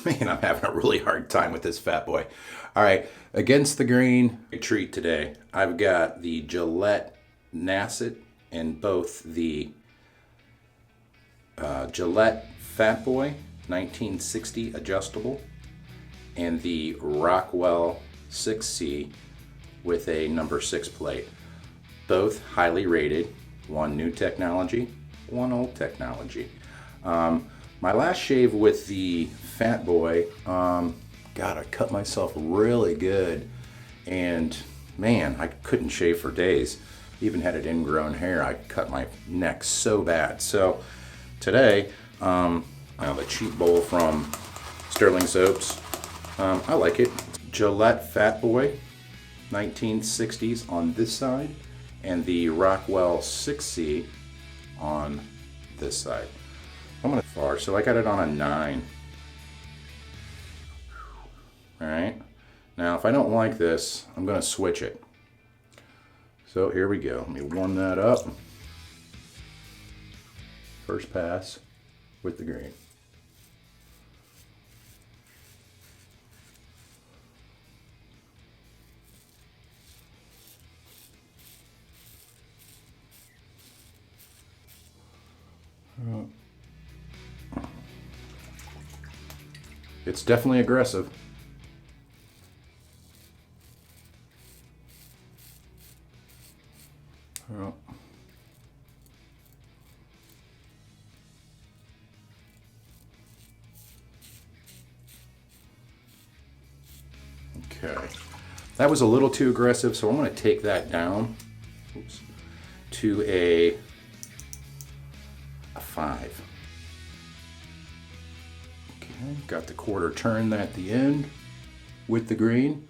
Man, I'm having a really hard time with this fat boy. All right, against the grain, a treat today. I've got the Gillette Nacet and both the Gillette Fatboy 1960 adjustable and the Rockwell 6C with a number 6 plate. Both highly rated, one new technology, one old technology. My last shave with the Fatboy, God, I cut myself really good, and man, I couldn't shave for days. Even had it ingrown hair. I cut my neck so bad. So today, I have a cheap bowl from Sterling Soaps. I like it. Gillette Fatboy 1960s on this side, and the Rockwell 6C on this side. I'm gonna far, so I got it on a 9. All right. Now, if I don't like this, I'm gonna switch it. So here we go. Let me warm that up. First pass with the green. It's definitely aggressive. Oh. Okay, that was a little too aggressive, so I'm going to take that down. Oops. To a 5. Okay, got the quarter turn at the end with the green.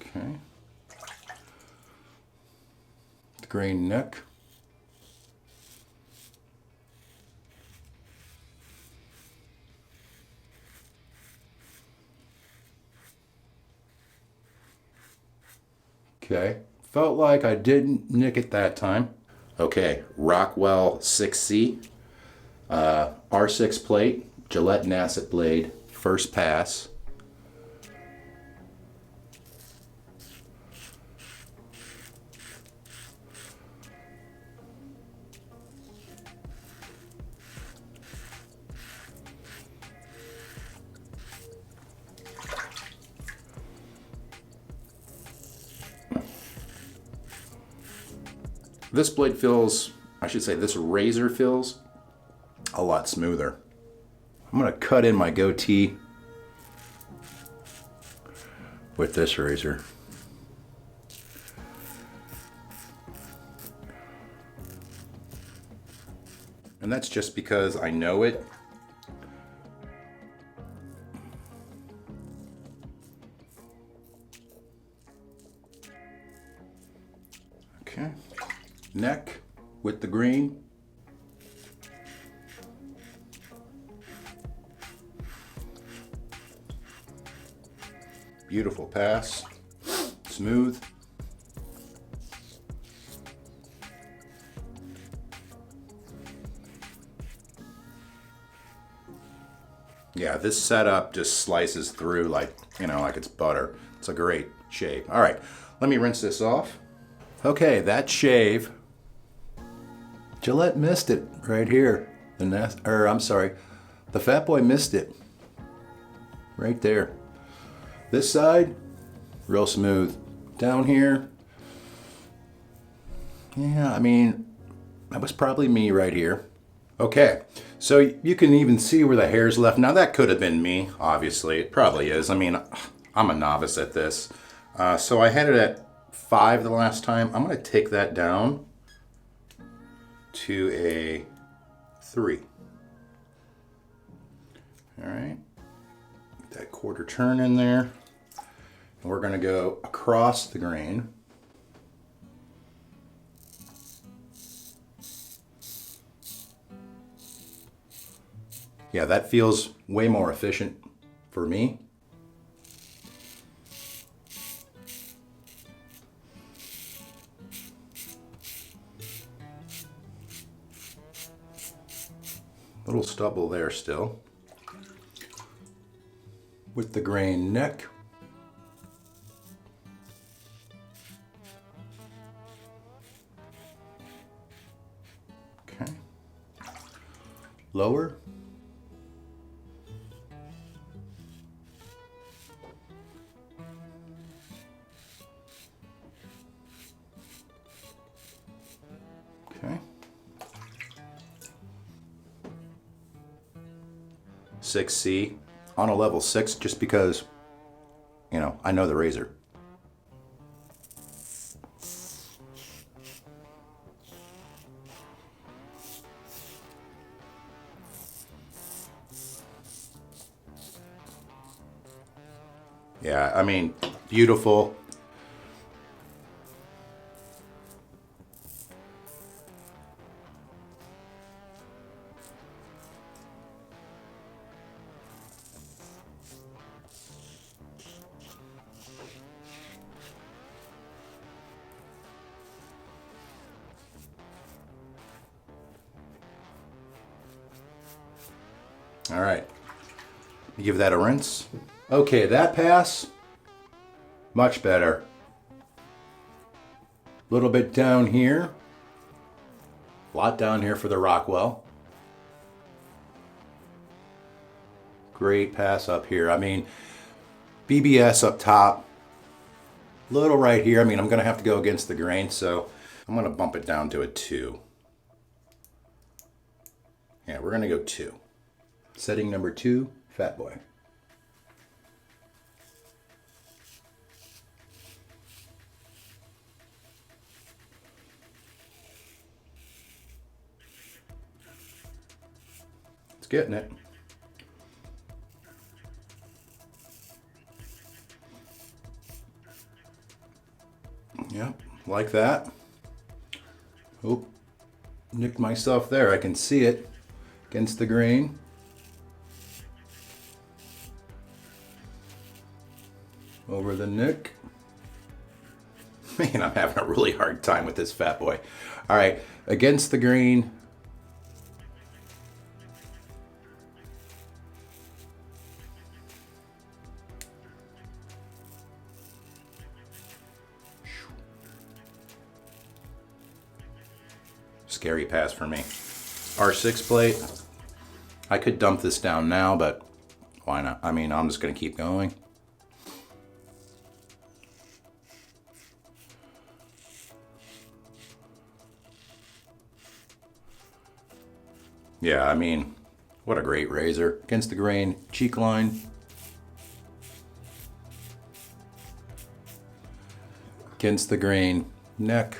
Okay. The green neck. Okay, felt like I didn't nick it that time. Okay, Rockwell 6C, R6 plate, Gillette Nacet blade, first pass. This blade feels, I should say this razor feels a lot smoother. I'm gonna cut in my goatee with this razor. And that's just because I know it. Okay. Neck with the green. Beautiful pass. Smooth. Yeah, this setup just slices through like, like it's butter. It's a great shave. All right, let me rinse this off. Okay, that shave, Gillette missed it right here. The Fatboy missed it right there. This side, real smooth. Down here, yeah, I mean, that was probably me right here. Okay, so you can even see where the hair's left. Now that could have been me, obviously. It probably is. I mean, I'm a novice at this. So I had it at 5 the last time. I'm gonna take that down to a 3. All right, that quarter turn in there. And we're gonna go across the grain. Yeah, that feels way more efficient for me. Little stubble there still. With the grain neck. Okay. Lower. Okay. 6C on a level 6 just because, you know, I know the razor. Yeah, I mean, beautiful. All right, give that a rinse. Okay, that pass, much better. A little bit down here, a lot down here for the Rockwell. Great pass up here. I mean, BBS up top, little right here. I mean, I'm gonna have to go against the grain, so I'm gonna bump it down to a 2. Yeah, we're gonna go 2. Setting number 2, Fatboy. It's getting it. Yep, like that. Oh, nicked myself there. I can see it against the grain. Over the nick. Man, I'm having a really hard time with this Fatboy. All right, against the grain. Scary pass for me. R6 plate. I could dump this down now, but why not? I mean, I'm just gonna keep going. Yeah, I mean, what a great razor. Against the grain, cheek line. Against the grain, neck.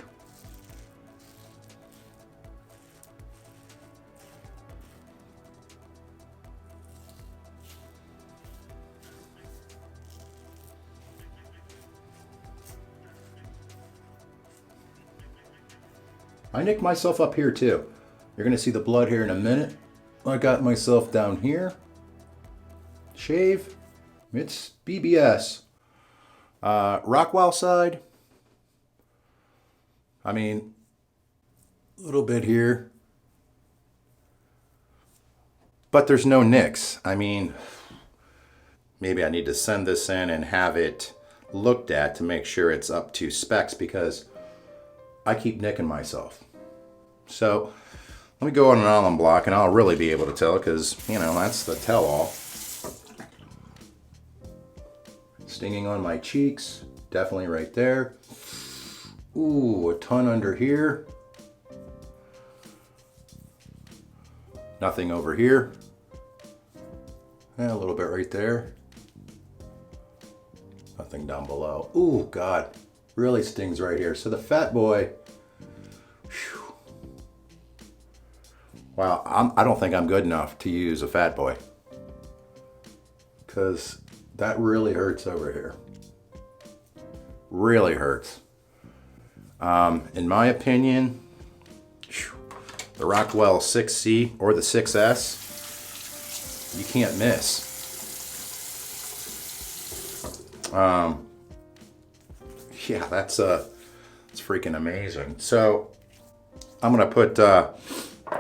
I nicked myself up here too. You're gonna see the blood here in a minute. I got myself down here. Shave. It's BBS. Rockwell side. I mean, a little bit here. But there's no nicks. I mean, maybe I need to send this in and have it looked at to make sure it's up to specs because I keep nicking myself. So let me go on an alum block and I'll really be able to tell because, you know, that's the tell-all. Stinging on my cheeks, definitely right there. Ooh, a ton under here. Nothing over here. And a little bit right there. Nothing down below. Ooh, God, really stings right here. So the Fatboy, whew. Wow, I don't think I'm good enough to use a Fatboy because that really hurts over here. Really hurts. In my opinion, the Rockwell 6C or the 6S, you can't miss. Yeah, that's freaking amazing. So I'm gonna put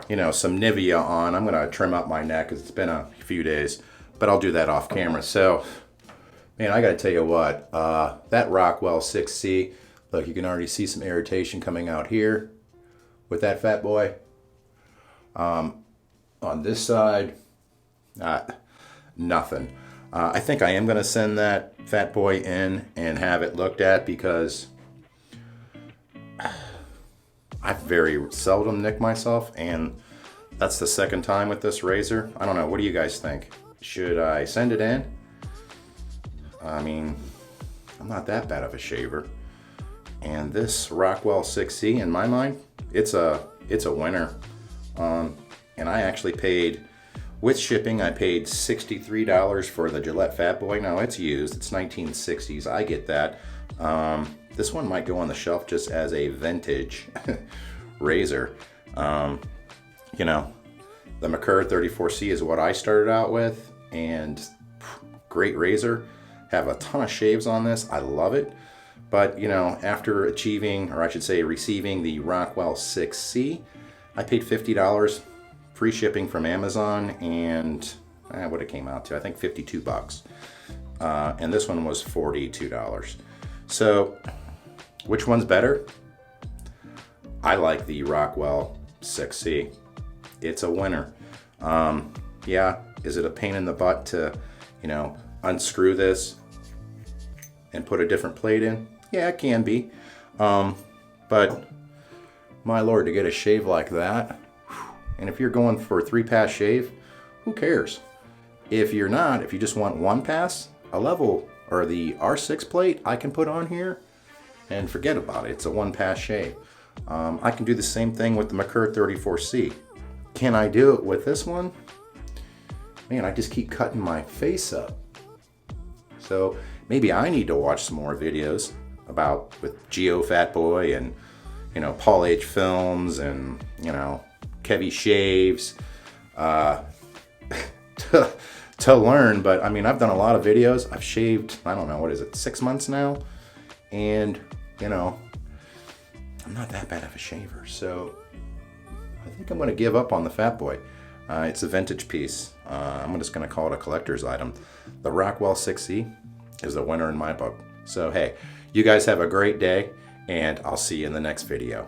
you know, some Nivea on. I'm gonna trim up my neck because it's been a few days, but I'll do that off camera. So, man, I gotta tell you what, that Rockwell 6C, look, you can already see some irritation coming out here with that Fatboy. On this side, nothing. I think I am gonna send that Fatboy in and have it looked at because I very seldom nick myself, and that's the second time with this razor. I don't know, what do you guys think? Should I send it in? I mean, I'm not that bad of a shaver. And this Rockwell 6C, in my mind, it's a winner. And I actually paid, with shipping, I paid $63 for the Gillette Fatboy. Now it's used, it's 1960s, I get that. This one might go on the shelf just as a vintage razor. You know, the Merkur 34C is what I started out with, and great razor. Have a ton of shaves on this, I love it. But you know, after achieving, or I should say receiving the Rockwell 6C, I paid $50 free shipping from Amazon, and what it came out to, I think 52 bucks. And this one was $42. So which one's better? I like the Rockwell 6C. It's a winner. Yeah, is it a pain in the butt to, you know, unscrew this and put a different plate in? Yeah, it can be. But my Lord, to get a shave like that, and if you're going for a 3-pass shave, who cares? If you're not, if you just want 1 pass, a level, or the R6 plate I can put on here and forget about it. It's a 1-pass shave. I can do the same thing with the Merkur 34C. Can I do it with this one? Man, I just keep cutting my face up. So maybe I need to watch some more videos about with Geo Fatboy and, you know, Paul H Films and, you know, Kevy Shaves to learn. But I mean, I've done a lot of videos. I've shaved, I don't know, what is it, 6 months now? And, you know, I'm not that bad of a shaver. So I think I'm going to give up on the Fatboy. It's a vintage piece. I'm just going to call it a collector's item. The Rockwell 6C is the winner in my book. So hey, you guys have a great day, and I'll see you in the next video.